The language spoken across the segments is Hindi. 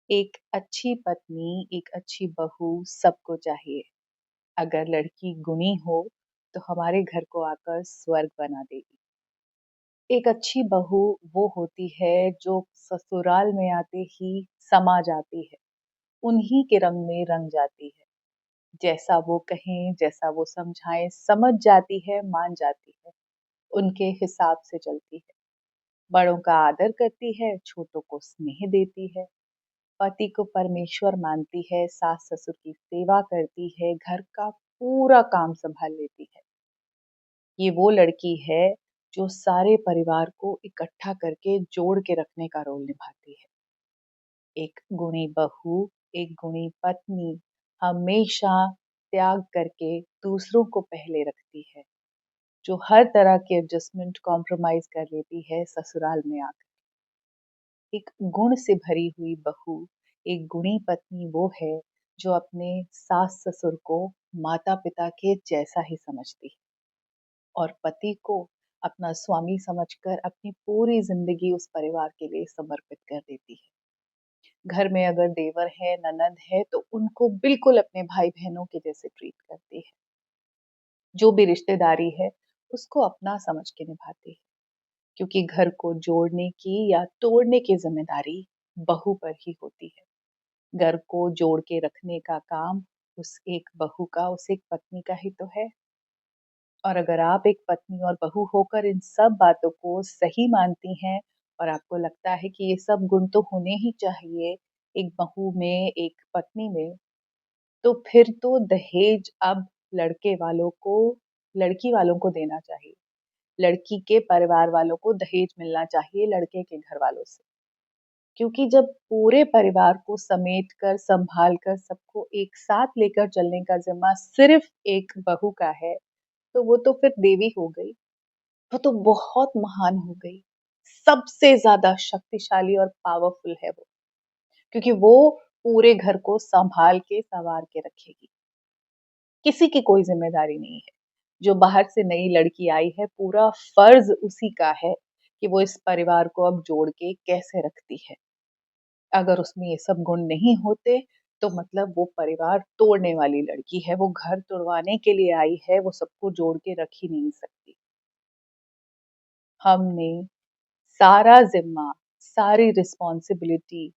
एक अच्छी पत्नी, एक अच्छी बहू सबको चाहिए। अगर लड़की गुणी हो तो हमारे घर को आकर स्वर्ग बना देगी। एक अच्छी बहू वो होती है जो ससुराल में आते ही समा जाती है, उन्हीं के रंग में रंग जाती है। जैसा वो कहें, जैसा वो समझाएं, समझ जाती है, मान जाती है, उनके हिसाब से चलती है। बड़ों का आदर करती है, छोटों को स्नेह देती है, पति को परमेश्वर मानती है, सास ससुर की सेवा करती है, घर का पूरा काम संभाल लेती है। ये वो लड़की है जो सारे परिवार को इकट्ठा करके जोड़ के रखने का रोल निभाती है। एक गुणी बहू, एक गुणी पत्नी हमेशा त्याग करके दूसरों को पहले रखती है, जो हर तरह के एडजस्टमेंट कॉम्प्रोमाइज कर लेती है ससुराल में आकर। एक गुण से भरी हुई बहू, एक गुणी पत्नी वो है जो अपने सास ससुर को माता पिता के जैसा ही समझती है और पति को अपना स्वामी समझकर अपनी पूरी जिंदगी उस परिवार के लिए समर्पित कर देती है। घर में अगर देवर है, ननद है, तो उनको बिल्कुल अपने भाई बहनों के जैसे ट्रीट करती है। जो भी रिश्तेदारी है उसको अपना समझ के निभाती है, क्योंकि घर को जोड़ने की या तोड़ने की जिम्मेदारी बहू पर ही होती है। घर को जोड़ के रखने का काम उस एक बहू का, उस एक पत्नी का ही तो है। और अगर आप एक पत्नी और बहू होकर इन सब बातों को सही मानती हैं और आपको लगता है कि ये सब गुण तो होने ही चाहिए एक बहू में, एक पत्नी में, तो फिर तो दहेज अब लड़के वालों को, लड़की वालों को देना चाहिए। लड़की के परिवार वालों को दहेज मिलना चाहिए लड़के के घर वालों से। क्योंकि जब पूरे परिवार को समेट कर, संभाल कर, सबको एक साथ लेकर चलने का जिम्मा सिर्फ एक बहू का है, तो वो तो फिर देवी हो गई। वो तो बहुत महान हो गई। सबसे ज्यादा शक्तिशाली और पावरफुल है वो, क्योंकि वो पूरे घर को संभाल के, संवार के रखेगी। किसी की कोई जिम्मेदारी नहीं है। जो बाहर से नई लड़की आई है, पूरा फर्ज उसी का है कि वो इस परिवार को अब जोड़ के कैसे रखती है। अगर उसमें ये सब गुण नहीं होते तो मतलब वो परिवार तोड़ने वाली लड़की है, वो घर तोड़वाने के लिए आई है, वो सबको जोड़ के रख ही नहीं सकती। हमने सारा जिम्मा, सारी रिस्पॉन्सिबिलिटी,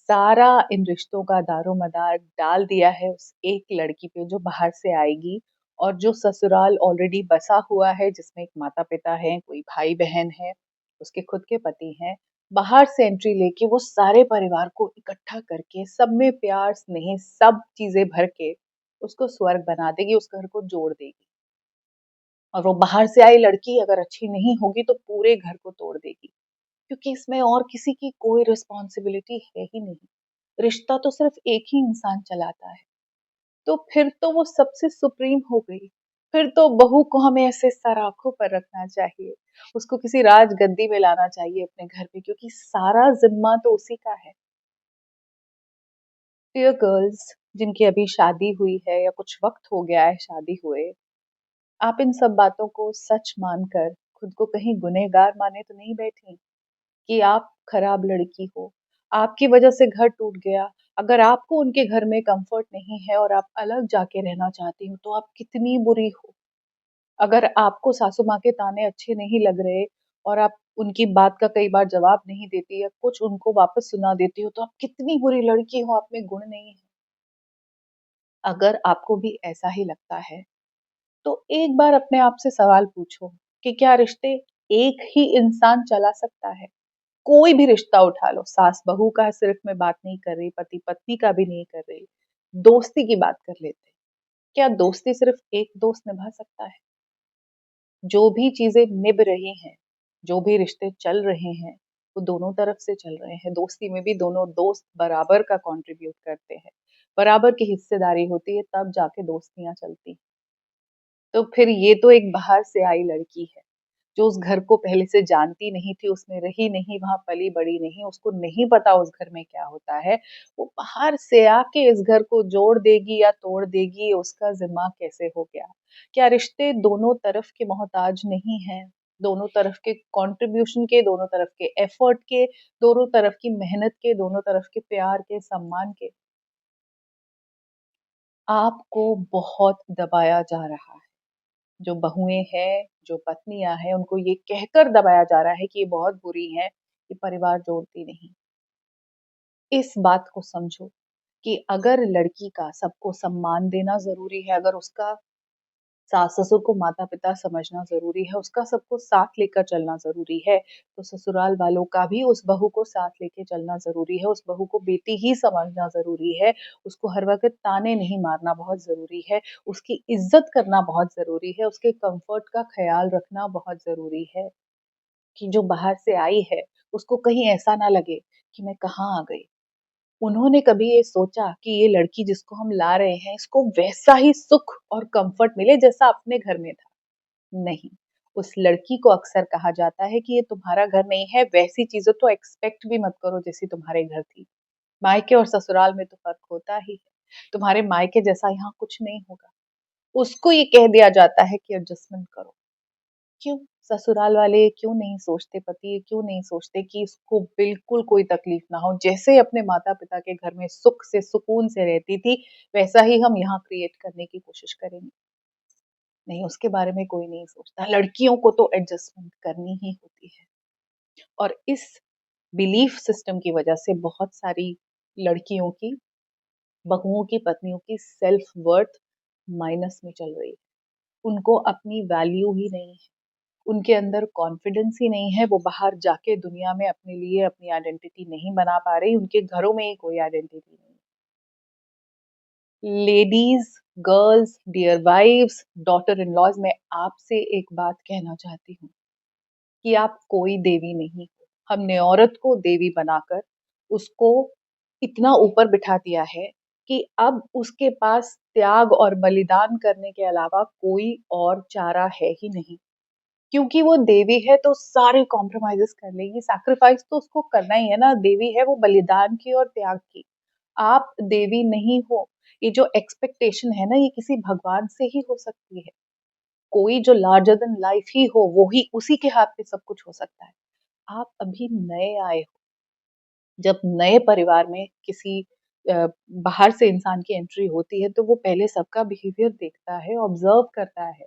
सारा इन रिश्तों का दारोमदार डाल दिया है उस एक लड़की पे जो बाहर से आएगी और जो ससुराल ऑलरेडी बसा हुआ है, जिसमें एक माता पिता है, कोई भाई बहन है, उसके खुद के पति हैं। बाहर से एंट्री लेके वो सारे परिवार को इकट्ठा करके सब में प्यार स्नेह सब चीजें भर के उसको स्वर्ग बना देगी, उस घर को जोड़ देगी। और वो बाहर से आई लड़की अगर अच्छी नहीं होगी तो पूरे घर को तोड़ देगी, क्योंकि इसमें और किसी की कोई रिस्पॉन्सिबिलिटी है ही नहीं। रिश्ता तो सिर्फ एक ही इंसान चलाता है। तो फिर तो वो सबसे सुप्रीम हो गई। फिर तो बहू को हमें ऐसे सराखों पर रखना चाहिए, उसको किसी राज गद्दी में लाना चाहिए अपने घर पे, क्योंकि सारा जिम्मा तो उसी का है। डियर गर्ल्स जिनकी अभी शादी हुई है या कुछ वक्त हो गया है शादी हुए, आप इन सब बातों को सच मानकर खुद को कहीं गुनहगार माने तो नहीं बैठी कि आप खराब लड़की हो, आपकी वजह से घर टूट गया। अगर आपको उनके घर में कंफर्ट नहीं है और आप अलग जाके रहना चाहती हो तो आप कितनी बुरी हो। अगर आपको सासू माँ के ताने अच्छे नहीं लग रहे और आप उनकी बात का कई बार जवाब नहीं देती या कुछ उनको वापस सुना देती हो, तो आप कितनी बुरी लड़की हो, आप में गुण नहीं है। अगर आपको भी ऐसा ही लगता है तो एक बार अपने आप से सवाल पूछो कि क्या रिश्ते एक ही इंसान चला सकता है? कोई भी रिश्ता उठा लो, सास बहू का सिर्फ मैं बात नहीं कर रही, पति पत्नी का भी नहीं कर रही, दोस्ती की बात कर लेते हैं। क्या दोस्ती सिर्फ एक दोस्त निभा सकता है? जो भी चीजें निभ रही हैं, जो भी रिश्ते चल रहे हैं, वो दोनों तरफ से चल रहे हैं। दोस्ती में भी दोनों दोस्त बराबर का कंट्रीब्यूट करते हैं, बराबर की हिस्सेदारी होती है, तब जाके दोस्तियां चलती हैं। तो फिर ये तो एक बाहर से आई लड़की है जो उस घर को पहले से जानती नहीं थी, उसमें रही नहीं, वहां पली बड़ी नहीं, उसको नहीं पता उस घर में क्या होता है। वो बाहर से आके इस घर को जोड़ देगी या तोड़ देगी, उसका जिम्मा कैसे हो गया? क्या रिश्ते दोनों तरफ के मोहताज नहीं है? दोनों तरफ के कंट्रीब्यूशन के, दोनों तरफ के एफर्ट के, दोनों तरफ की मेहनत के, दोनों तरफ के प्यार के, सम्मान के, आपको बहुत दबाया जा रहा है। जो बहुएँ हैं, जो पत्नियाँ हैं, उनको ये कहकर दबाया जा रहा है कि ये बहुत बुरी हैं, ये परिवार जोड़ती नहीं। इस बात को समझो कि अगर लड़की का सबको सम्मान देना ज़रूरी है, अगर उसका सास-ससुर को माता-पिता समझना ज़रूरी है, उसका सबको साथ लेकर चलना ज़रूरी है, तो ससुराल वालों का भी उस बहू को साथ लेके चलना ज़रूरी है, उस बहू को बेटी ही समझना ज़रूरी है, उसको हर वक़्त ताने नहीं मारना बहुत ज़रूरी है, उसकी इज़्ज़त करना बहुत ज़रूरी है, उसके कम्फ़र्ट का ख़्याल रखना बहुत ज़रूरी है, कि जो बाहर से आई है, उसको कहीं ऐसा ना लगे कि मैं कहाँ आ गई। उन्होंने कभी ये सोचा कि ये लड़की जिसको हम ला रहे हैं, इसको वैसा ही सुख और कम्फ़र्ट मिले जैसा अपने घर में था? नहीं। उस लड़की को अक्सर कहा जाता है कि ये तुम्हारा घर नहीं है, वैसी चीज़ें तो एक्सपेक्ट भी मत करो जैसी तुम्हारे घर थी। मायके और ससुराल में तो फ़र्क होता ही है। तुम्हारे मायके जैसा यहाँ कुछ नहीं होगा। उसको ये कह दिया जाता है कि एडजस्टमेंट करो। क्यों? ससुराल वाले क्यों नहीं सोचते, पति क्यों नहीं सोचते कि इसको बिल्कुल कोई तकलीफ ना हो, जैसे अपने माता-पिता के घर में सुख से, सुकून से रहती थी, वैसा ही हम यहाँ क्रिएट करने की कोशिश करेंगे। नहीं, उसके बारे में कोई नहीं सोचता। लड़कियों को तो एडजस्टमेंट करनी ही होती है और इस बिलीफ सिस्टम की वजह से बहुत सारी लड़कियों की, बहुओं की, पत्नियों की सेल्फ वर्थ माइनस में चल रही है। उनको अपनी वैल्यू ही नहीं है। उनके अंदर कॉन्फिडेंस ही नहीं है, वो बाहर जाके दुनिया में अपने लिए अपनी आइडेंटिटी नहीं बना पा रही, उनके घरों में ही कोई आइडेंटिटी नहीं है। Ladies, girls, dear wives, daughter in laws, मैं आपसे एक बात कहना चाहती हूँ कि आप कोई देवी नहीं हो। हमने औरत को देवी बनाकर उसको इतना ऊपर बिठा दिया है कि अब उसके पास त्याग और बलिदान करने के अलावा कोई और चारा है ही नहीं। क्योंकि वो देवी है तो सारे कॉम्प्रोमाइज़ेज़ कर लेगी, सैक्रिफाइस तो उसको करना ही है ना, देवी है वो बलिदान की और त्याग की। आप देवी नहीं हो, ये जो एक्सपेक्टेशन है ना, ये किसी भगवान से ही हो सकती है। कोई जो लार्जर देन लाइफ ही हो, वो ही उसी के हाथ में सब कुछ हो सकता है। आप अभी नए आए हो, जब नए परिवार में किसी बाहर से इंसान की एंट्री होती है, तो वो पहले सबका बिहेवियर देखता है, ऑब्ज़र्व करता है।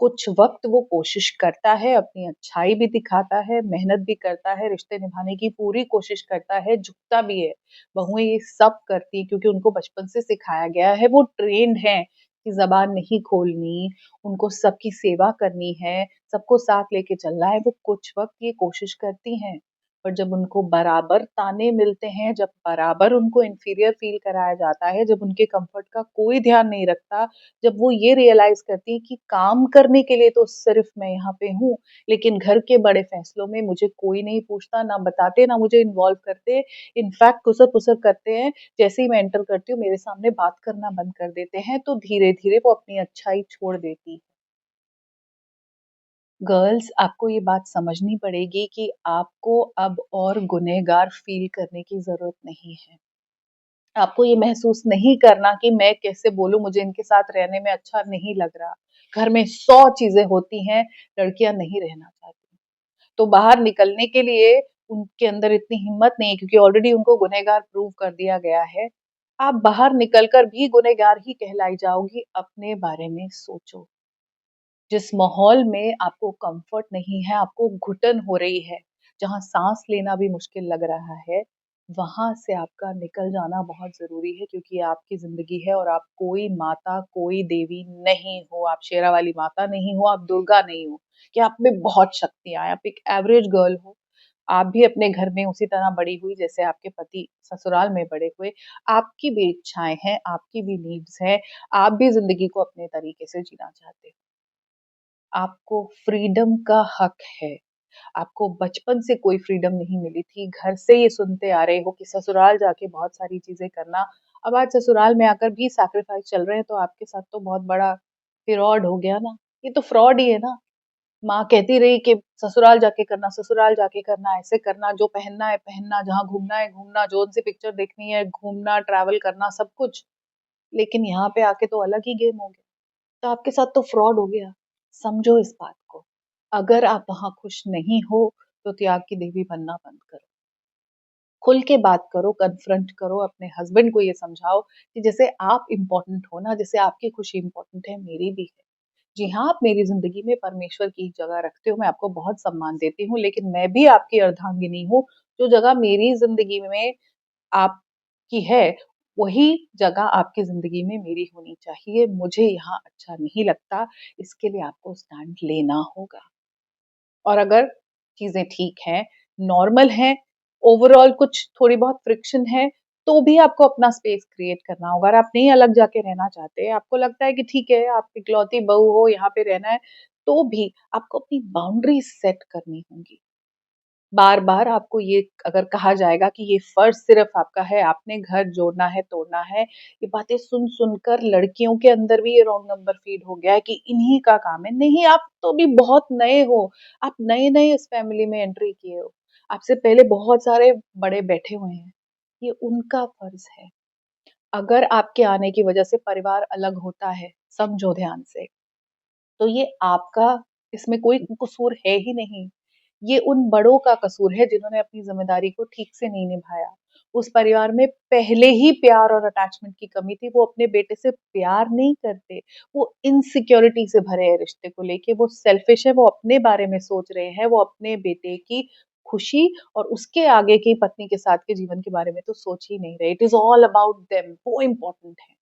कुछ वक़्त वो कोशिश करता है, अपनी अच्छाई भी दिखाता है, मेहनत भी करता है, रिश्ते निभाने की पूरी कोशिश करता है, झुकता भी है। बहुएँ ये सब करती हैं क्योंकि उनको बचपन से सिखाया गया है, वो ट्रेन्ड हैं कि ज़बान नहीं खोलनी, उनको सबकी सेवा करनी है, सबको साथ लेके चलना है, वो कुछ वक़्त ये कोशिश करती हैं। पर जब उनको बराबर ताने मिलते हैं, जब बराबर उनको इन्फीरियर फ़ील कराया जाता है, जब उनके कम्फ़र्ट का कोई ध्यान नहीं रखता, जब वो ये रियलाइज़ करती हैं कि काम करने के लिए तो सिर्फ़ मैं यहाँ पे हूँ, लेकिन घर के बड़े फ़ैसलों में मुझे कोई नहीं पूछता, ना बताते, ना मुझे इन्वॉल्व करते। इनफैक्ट खुसर-पुसर करते हैं, जैसे ही मैं एंटर करती हूँ, मेरे सामने बात करना बंद कर देते हैं, तो धीरे-धीरे वो अपनी अच्छाई छोड़ देती। गर्ल्स, आपको ये बात समझनी पड़ेगी कि आपको अब और गुनहगार फ़ील करने की ज़रूरत नहीं है। आपको ये महसूस नहीं करना कि मैं कैसे बोलूँ, मुझे इनके साथ रहने में अच्छा नहीं लग रहा। घर में 100 चीज़ें होती हैं, लड़कियाँ नहीं रहना चाहती। तो बाहर निकलने के लिए उनके अंदर इतनी हिम्मत नहीं है क्योंकि ऑलरेडी उनको गुनहगार प्रूव कर दिया गया है। आप बाहर निकल कर भी गुनहगार ही कहलाई जाओगी, अपने बारे में सोचो। जिस माहौल में आपको कम्फ़र्ट नहीं है, आपको घुटन हो रही है, जहाँ साँस लेना भी मुश्किल लग रहा है, वहाँ से आपका निकल जाना बहुत ज़रूरी है क्योंकि ये आपकी ज़िंदगी है और आप कोई माता, कोई देवी नहीं हो, आप शेरावाली माता नहीं हो, आप दुर्गा नहीं हो, कि आप में बहुत शक्तियाँ हैं, आप एक एवरेज गर्ल हो। आप भी अपने घर में उसी तरह बड़ी हुई जैसे आपके पति ससुराल में बड़े हुए। आपकी भी इच्छाएँ हैं, आपकी भी नीड्स हैं, आप भी ज़िंदगी को अपने तरीके से जीना चाहते हो। आपको फ्रीडम का हक है। आपको बचपन से कोई फ्रीडम नहीं मिली थी। घर से ये सुनते आ रहे हो कि ससुराल जाके बहुत सारी चीज़ें करना। अब आज ससुराल में आकर भी सैक्रिफाइस चल रहे हैं तो आपके साथ तो बहुत बड़ा फ्रॉड हो गया ना। ये तो फ्रॉड ही है ना। माँ कहती रही कि ससुराल जाके करना, ससुराल जाके करना, ऐसे करना, जो पहनना है पहनना, जहाँ घूमना है घूमना, जो-सी पिक्चर देखनी है घूमना, ट्रैवल करना, सब कुछ। लेकिन यहाँ पे आके तो अलग ही गेम हो गया। तो आपके साथ तो फ्रॉड हो गया। समझो इस बात को। अगर आप वहाँ खुश नहीं हो, तो त्याग की देवी बनना बंद करो। खुल के बात करो, कन्फ्रंट करो, अपने हस्बैंड को ये समझाओ कि जैसे आप इम्पोर्टेंट हो ना, जैसे आपकी खुशी इम्पोर्टेंट है, मेरी भी है। जी हाँ, आप मेरी ज़िंदगी में परमेश्वर की जगह रखते हो, मैं आपको बहुत सम्मान देती हूँ, लेकिन मैं भी आपकी अर्धांगिनी हूँ। जो जगह मेरी ज़िंदगी में आपकी है, वही जगह आपकी ज़िंदगी में मेरी होनी चाहिए। मुझे यहाँ अच्छा नहीं लगता, इसके लिए आपको स्टैंड लेना होगा। और अगर चीज़ें ठीक हैं, नॉर्मल हैं, ओवरऑल कुछ थोड़ी बहुत फ्रिक्शन है, तो भी आपको अपना स्पेस क्रिएट करना होगा। अगर आप नहीं अलग जाके रहना चाहते, आपको लगता है कि ठीक है, आप इकलौती बहू हो, यहाँ पे रहना है, तो भी आपको अपनी बाउंड्रीज़ सेट करनी होंगी। बार-बार आपको ये अगर कहा जाएगा कि ये फ़र्ज़ सिर्फ़ आपका है, आपने घर जोड़ना है, तोड़ना है, ये बातें सुन-सुन कर लड़कियों के अंदर भी ये रॉन्ग नंबर फ़ीड हो गया है कि इन्हीं का काम है। नहीं, आप तो अभी बहुत नए हो, आप नए-नए इस फ़ैमिली में एंट्री किए हो। आपसे पहले बहुत सारे बड़े बैठे हुए हैं, ये उनका फ़र्ज़ है। अगर आपके आने की वज़ह से परिवार अलग होता है, समझो ध्यान से, तो ये आपका इसमें कोई कसूर है ही नहीं। ये उन बड़ों का कसूर है जिन्होंने अपनी ज़िम्मेदारी को ठीक से नहीं निभाया। उस परिवार में पहले ही प्यार और अटैचमेंट की कमी थी, वो अपने बेटे से प्यार नहीं करते। वो इनसिक्योरिटी से भरे हैं रिश्ते को लेके, वो सेल्फिश है, वो अपने बारे में सोच रहे हैं, वो अपने बेटे की खुशी और उसके आगे की पत्नी के साथ के जीवन के बारे में तो सोच ही नहीं रहे। It is all about them, वो इम्पोर्टेंट है।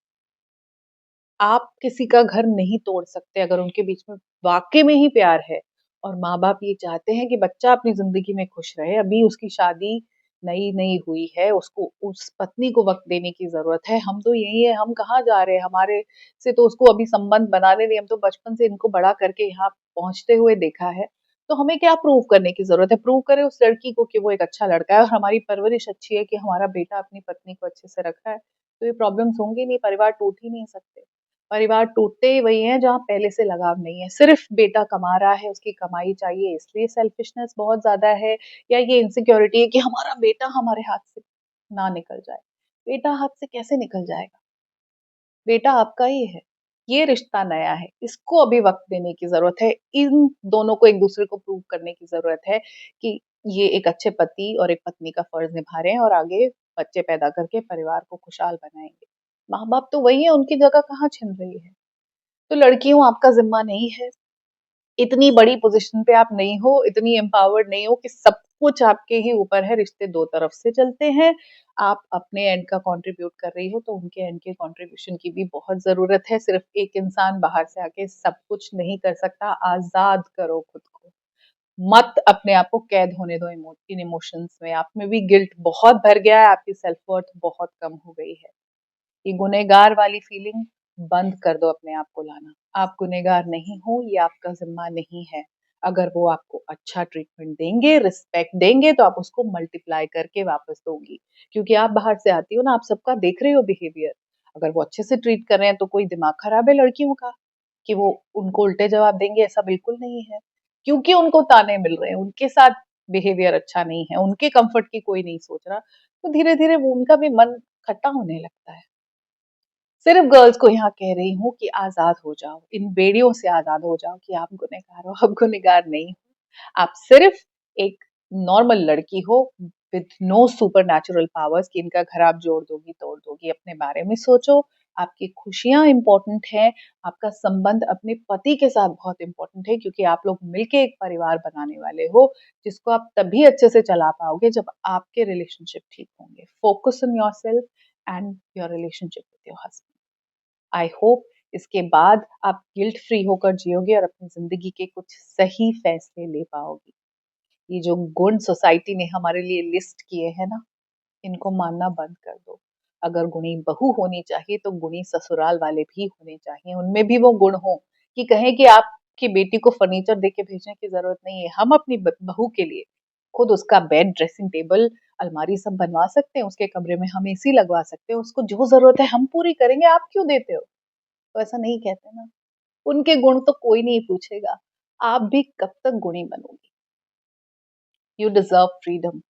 आप किसी का घर नहीं तोड़ सकते अगर उनके बीच में वाक़ई में ही प्यार है और माँ-बाप ये चाहते हैं कि बच्चा अपनी ज़िंदगी में खुश रहे, अभी उसकी शादी नई-नई हुई है, उसको उस पत्नी को वक़्त देने की ज़रूरत है। हम तो यही हैं, हम कहाँ जा रहे हैं? हमारे से तो उसको अभी संबंध बनाने नहीं, हम तो बचपन से इनको बड़ा करके यहाँ पहुँचते हुए देखा है। तो हमें क्या प्रूव करने की ज़रूरत है? प्रूव करें उस लड़की को कि वो एक अच्छा लड़का है और हमारी परवरिश अच्छी है कि हमारा बेटा अपनी पत्नी को अच्छे से रख रहा है, तो ये प्रॉब्लम्स होंगी नहीं, परिवार टूट ही नहीं सकते। परिवार टूटते ही वही हैं जहाँ पहले से लगाव नहीं है। सिर्फ़ बेटा कमा रहा है, उसकी कमाई चाहिए इसलिए सेल्फिशनेस बहुत ज़्यादा है या ये इनसिक्योरिटी है कि हमारा बेटा हमारे हाथ से ना निकल जाए। बेटा हाथ से कैसे निकल जाएगा? बेटा आपका ही है। ये रिश्ता नया है, इसको अभी वक़्त देने की ज़रूरत है। इन दोनों को एक-दूसरे को प्रूव करने की ज़रूरत है कि ये एक अच्छे पति और एक पत्नी का फ़र्ज़ निभा रहे हैं और आगे बच्चे पैदा करके परिवार को खुशहाल बनाएँगे। माँ-बाप तो वही हैं, उनकी जगह कहाँ छिन रही है? तो लड़कियों आपका ज़िम्मा नहीं है, इतनी बड़ी पोज़ीशन पे आप नहीं हो, इतनी एम्पावर्ड नहीं हो कि सब कुछ आपके ही ऊपर है, रिश्ते 2 तरफ से चलते हैं। आप अपने एंड का कंट्रीब्यूट कर रही हो, तो उनके एंड के कंट्रीब्यूशन की भी बहुत ज़रूरत है। सिर्फ़ एक इंसान बाहर से आके सब कुछ नहीं कर सकता, आज़ाद करो खुद को। मत अपने आप को कैद होने दो इन इमोशंस में, आप में भी गिल्ट बहुत भर गया है, आपकी सेल्फ वर्थ बहुत कम हो गई है। ये गुनहगार वाली फीलिंग बंद कर दो अपने आप को लाना। आप गुनहगार नहीं हो, ये आपका ज़िम्मा नहीं है। अगर वो आपको अच्छा ट्रीटमेंट देंगे, रिस्पेक्ट देंगे, तो आप उसको मल्टीप्लाई करके वापस दोगी। क्योंकि आप बाहर से आती हो ना, आप सबका देख रहे हो बिहेवियर। अगर वो अच्छे से ट्रीट कर रहे हैं, तो कोई दिमाग खराब है लड़कियों का कि वो उनको उल्टे जवाब देंगे, ऐसा बिल्कुल नहीं है। क्योंकि उनको ताने मिल रहे हैं, उनके साथ बिहेवियर अच्छा नहीं है, उनके कम्फर्ट की कोई नहीं सोच रहा, तो धीरे-धीरे वो उनका भी मन खट्टा होने लगता है। सिर्फ गर्ल्स को यहाँ कह रही हूँ कि आज़ाद हो जाओ, इन बेड़ियों से आज़ाद हो जाओ कि आप गुनहगार हो, आप गुनहगार नहीं हो। आप सिर्फ एक नॉर्मल लड़की हो विथ नो सुपरनैचुरल पावर्स कि इनका घर आप जोड़ दोगी, तोड़ दोगी। अपने बारे में सोचो, आपकी खुशियाँ इम्पोर्टेंट हैं, आपका संबंध अपने पति के साथ बहुत इम्पोर्टेंट है क्योंकि आप लोग मिलके एक परिवार बनाने वाले हो, जिसको आप तभी अच्छे से चला पाओगे जब आपके रिलेशनशिप ठीक होंगे। Focus on yourself and your relationship with your husband. I hope इसके बाद आप गिल्ट फ्री होकर जियोगे और अपनी ज़िंदगी के कुछ सही फैसले ले पाओगी। ये जो गुण सोसाइटी ने हमारे लिए लिस्ट किए हैं ना, इनको मानना बंद कर दो। अगर गुणी बहू होनी चाहिए तो गुणी ससुराल वाले भी होने चाहिए। उनमें भी वो गुण हो कि कहें कि आपकी बेटी को फर्नीचर देके भेजने की ज़रूरत नहीं है। हम अपनी बहू के लिए खुद उसका बेड, ड्रेसिंग टेबल, अलमारी सब बनवा सकते हैं। उसके कमरे में हम एसी लगवा सकते हैं। उसको जो ज़रूरत है हम पूरी करेंगे, आप क्यों देते हो? तो ऐसा नहीं कहते ना। उनके गुण तो कोई नहीं पूछेगा। आप भी कब तक गुणी बनोगी? You deserve freedom.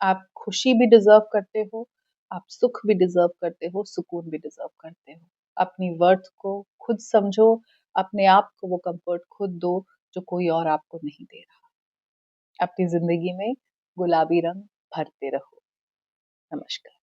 आप खुशी भी डिज़र्व करते हो, आप सुख भी डिज़र्व करते हो, सुकून भी डिज़र्व करते हो। अपनी वर्थ को खुद समझो, अपने आप को वो कम्फर्ट खुद दो, जो कोई और आपको नहीं दे रहा। अपनी जिंदगी में गुलाबी रंग भरते रहो। नमस्कार।